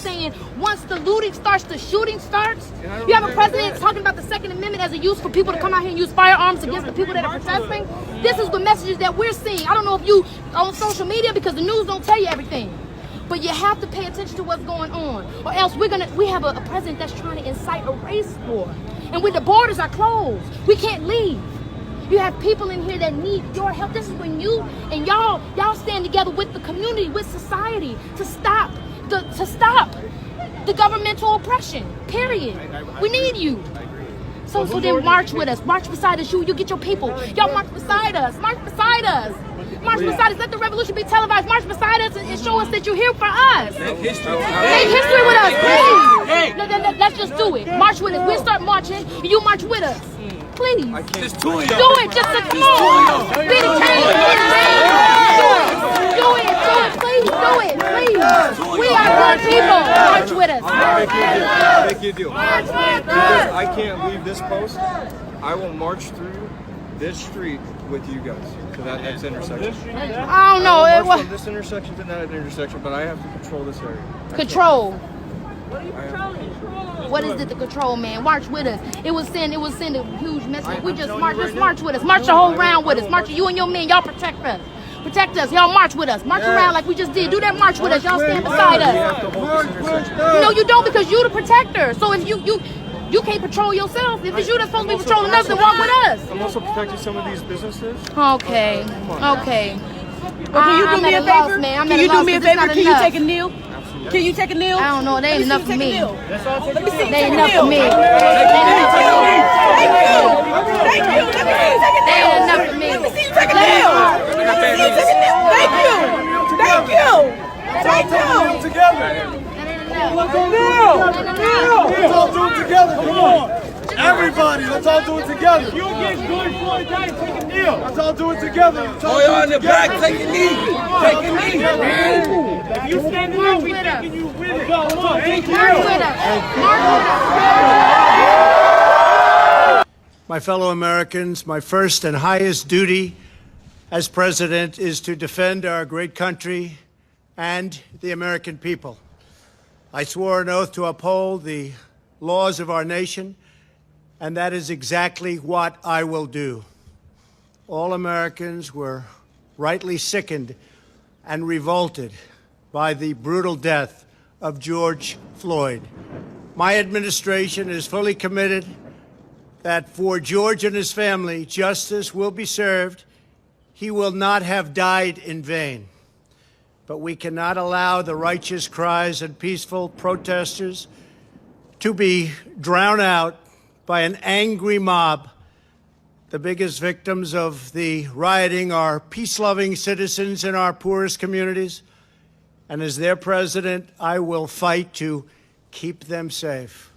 saying once the looting starts, the shooting starts. You have a president talking about the Second Amendment as a use for people to come out here and use firearms against the people that are protesting. This is the messages that we're seeing. I don't know if you on social media because the news don't tell you everything. But you have to pay attention to what's going on, or else we have a president that's trying to incite a race war. And when the borders are closed, we can't leave. You have people in here that need your help. This is when you and y'all stand together with the community, with society, to stop the governmental oppression. Period. We need you. So then march with us. March beside us. You get your people. Y'all march beside us. March beside us. March beside us. Let the revolution be televised. March beside us and show us that you're here for us. Make history with us, please. Let's just do it. March with us. We'll start marching and you march with us. Please. Just do it. Do it. Just to come on. Be the change. Do it. Please do it. Please. We are good people. March with us. Make you a deal. Because I can't leave this post, I will march through this street with you guys to that next intersection. I don't know. I will march from this intersection to that intersection, but I have to control this area. Control. What are you controlling? What is it to control, man? March with us. It was send a huge message. We just march. Just march with us. March the whole round with us. March you and your men. Y'all protect us. Protect us. Y'all march with us. March around like we just did. Do that march with us. Y'all stand beside us. No, you don't, because you the protector. So if you can't patrol yourself. If it's you that's supposed to be patrolling us, then walk with us. I'm also protecting some of these businesses. Okay. Well, can you do me a favor? Can you do me a favor? Can you take a kneel? Can you take a kneel? I don't know. They ain't enough for me. Let me see. They ain't enough for me. Thank you. Let me see you take a kneel. They ain't enough for me. Let me see you take a kneel. Let me see you take a kneel. Thank you. Thank you. Thank you. Let's all do it together. Come on. Everybody, let's all do it together. You against George Floyd, take a kneel. Let's all do it together. Oh, you're on the back, take a knee. Take a knee. If you standing up, we thinking you with it. Come on, thank you. March with us. March with us. My fellow Americans, my first and highest duty as president is to defend our great country and the American people. I swore an oath to uphold the laws of our nation, and that is exactly what I will do. All Americans were rightly sickened and revolted by the brutal death of George Floyd. My administration is fully committed that for George and his family, justice will be served. He will not have died in vain. But we cannot allow the righteous cries and peaceful protesters to be drowned out by an angry mob. The biggest victims of the rioting are peace-loving citizens in our poorest communities. And as their president, I will fight to keep them safe.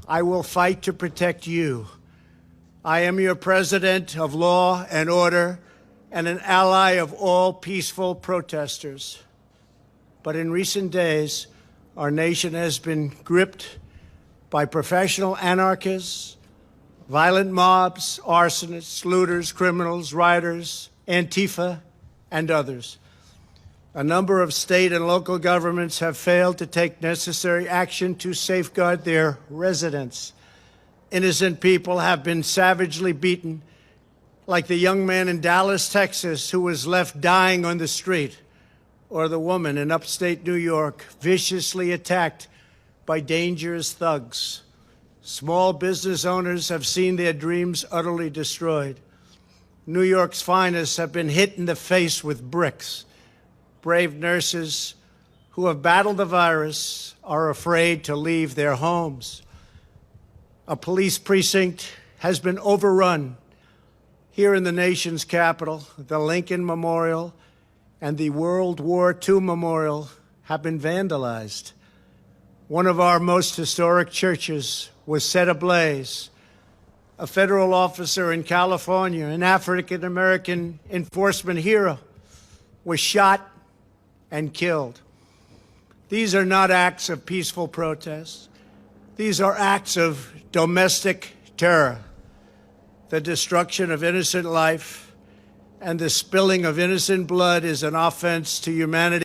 I will fight to protect you. I am your president of law and order and an ally of all peaceful protesters. But in recent days, our nation has been gripped by professional anarchists, violent mobs, arsonists, looters, criminals, rioters, Antifa, and others. A number of state and local governments have failed to take necessary action to safeguard their residents. Innocent people have been savagely beaten, like the young man in Dallas, Texas, who was left dying on the street, or the woman in upstate New York viciously attacked by dangerous thugs. Small business owners have seen their dreams utterly destroyed. New York's finest have been hit in the face with bricks. Brave nurses who have battled the virus are afraid to leave their homes. A police precinct has been overrun here in the nation's capital. The Lincoln Memorial and the World War II Memorial have been vandalized. One of our most historic churches was set ablaze. A federal officer in California, an African-American enforcement hero, was shot and killed. These are not acts of peaceful protest. These are acts of domestic terror. The destruction of innocent life and the spilling of innocent blood is an offense to humanity.